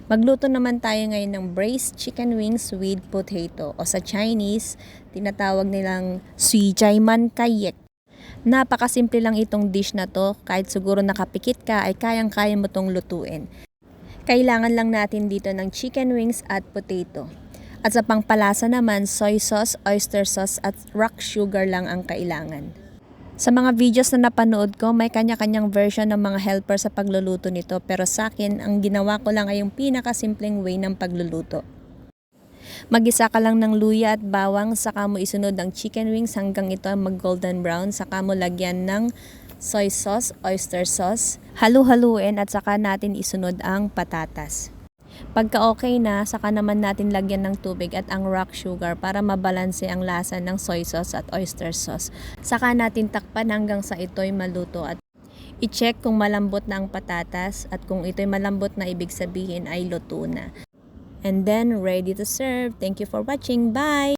Magluto naman tayo ngayon ng braised chicken wings with potato o sa Chinese, tinatawag nilang Sui Jai Man Kayek. Napakasimple lang itong dish na to, kahit siguro nakapikit ka ay kayang-kaya mo tong lutuin. Kailangan lang natin dito ng chicken wings at potato. At sa pangpalasa naman, soy sauce, oyster sauce at rock sugar lang ang kailangan. Sa mga videos na napanood ko, may kanya-kanyang version ng mga helper sa pagluluto nito, pero sa akin, ang ginawa ko lang ay yung pinakasimpleng way ng pagluluto. Mag-isa ka lang ng luya at bawang, saka mo isunod ang chicken wings hanggang ito mag golden brown, saka mo lagyan ng soy sauce, oyster sauce, halu-haluin at saka natin isunod ang patatas. Pagka okay na, saka naman natin lagyan ng tubig at ang rock sugar para mabalanse ang lasa ng soy sauce at oyster sauce. Saka natin takpan hanggang sa ito'y maluto at i-check kung malambot na ang patatas at kung ito'y malambot na ibig sabihin ay luto na. And then, ready to serve. Thank you for watching. Bye!